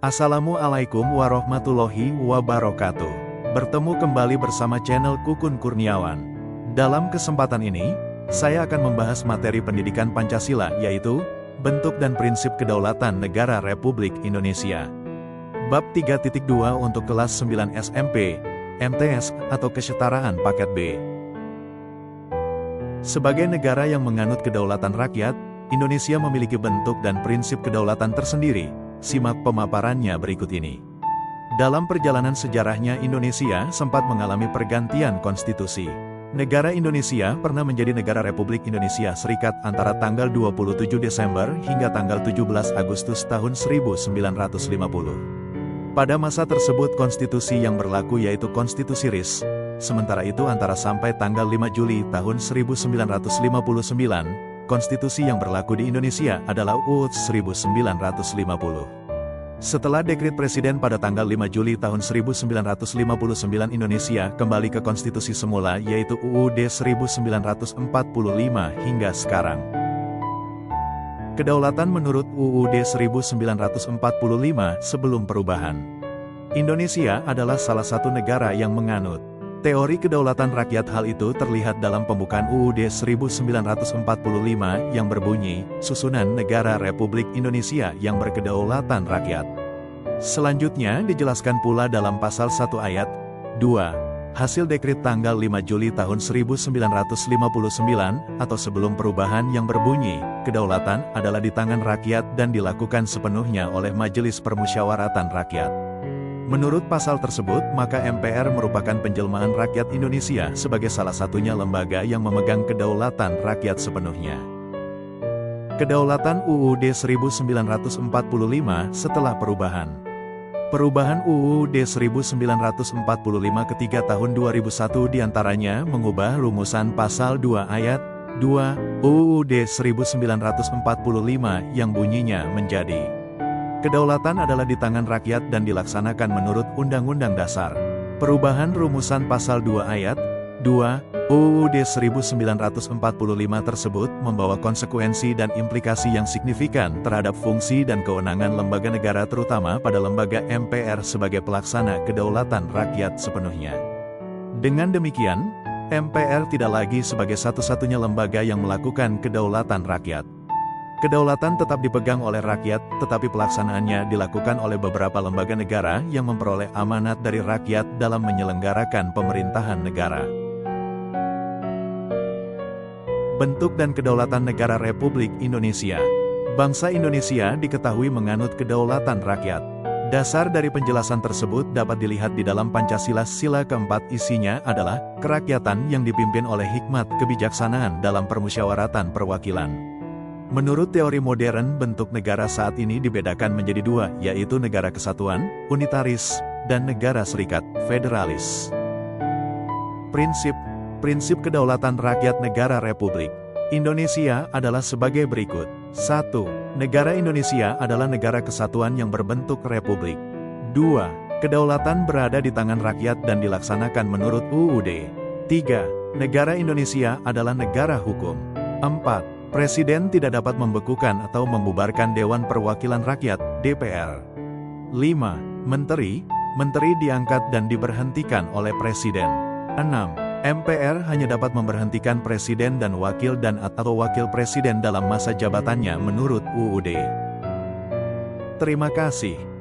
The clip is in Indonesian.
Assalamualaikum warahmatullahi wabarakatuh. Bertemu kembali bersama channel Kukun Kurniawan. Dalam kesempatan ini, saya akan membahas materi pendidikan Pancasila, yaitu bentuk dan prinsip kedaulatan negara Republik Indonesia. Bab 3.2 untuk kelas 9 SMP, MTS, atau kesetaraan paket B. Sebagai negara yang menganut kedaulatan rakyat, Indonesia memiliki bentuk dan prinsip kedaulatan tersendiri. Simak pemaparannya berikut ini. Dalam perjalanan sejarahnya, Indonesia sempat mengalami pergantian konstitusi. Negara Indonesia pernah menjadi negara Republik Indonesia Serikat antara tanggal 27 Desember hingga tanggal 17 Agustus tahun 1950. Pada masa tersebut konstitusi yang berlaku yaitu Konstitusi RIS. Sementara itu antara sampai tanggal 5 Juli tahun 1959, konstitusi yang berlaku di Indonesia adalah UUD 1950. Setelah dekret Presiden pada tanggal 5 Juli tahun 1959, Indonesia kembali ke konstitusi semula yaitu UUD 1945 hingga sekarang. Kedaulatan menurut UUD 1945 sebelum perubahan. Indonesia adalah salah satu negara yang menganut teori kedaulatan rakyat. Hal itu terlihat dalam pembukaan UUD 1945 yang berbunyi, Susunan Negara Republik Indonesia yang Berkedaulatan Rakyat. Selanjutnya dijelaskan pula dalam pasal 1 ayat 2, hasil dekret tanggal 5 Juli tahun 1959 atau sebelum perubahan yang berbunyi, kedaulatan adalah di tangan rakyat dan dilakukan sepenuhnya oleh Majelis Permusyawaratan Rakyat. Menurut pasal tersebut, maka MPR merupakan penjelmaan rakyat Indonesia sebagai salah satunya lembaga yang memegang kedaulatan rakyat sepenuhnya. Kedaulatan UUD 1945 setelah perubahan. Perubahan UUD 1945 ketiga tahun 2001 diantaranya mengubah rumusan pasal 2 ayat 2 UUD 1945 yang bunyinya menjadi kedaulatan adalah di tangan rakyat dan dilaksanakan menurut Undang-Undang Dasar. Perubahan rumusan pasal 2 ayat 2 UUD 1945 tersebut membawa konsekuensi dan implikasi yang signifikan terhadap fungsi dan kewenangan lembaga negara, terutama pada lembaga MPR sebagai pelaksana kedaulatan rakyat sepenuhnya. Dengan demikian, MPR tidak lagi sebagai satu-satunya lembaga yang melakukan kedaulatan rakyat. Kedaulatan tetap dipegang oleh rakyat, tetapi pelaksanaannya dilakukan oleh beberapa lembaga negara yang memperoleh amanat dari rakyat dalam menyelenggarakan pemerintahan negara. Bentuk dan kedaulatan negara Republik Indonesia. Bangsa Indonesia diketahui menganut kedaulatan rakyat. Dasar dari penjelasan tersebut dapat dilihat di dalam Pancasila sila keempat. Isinya adalah kerakyatan yang dipimpin oleh hikmat kebijaksanaan dalam permusyawaratan perwakilan. Menurut teori modern, bentuk negara saat ini dibedakan menjadi dua, yaitu negara kesatuan, unitaris, dan negara serikat, federalis. Prinsip kedaulatan rakyat negara Republik Indonesia adalah sebagai berikut. 1. Negara Indonesia adalah negara kesatuan yang berbentuk republik. 2. Kedaulatan berada di tangan rakyat dan dilaksanakan menurut UUD. 3. Negara Indonesia adalah negara hukum. 4. Presiden tidak dapat membekukan atau membubarkan Dewan Perwakilan Rakyat, DPR. 5. Menteri diangkat dan diberhentikan oleh Presiden. 6. MPR hanya dapat memberhentikan Presiden dan atau Wakil Presiden dalam masa jabatannya menurut UUD. Terima kasih.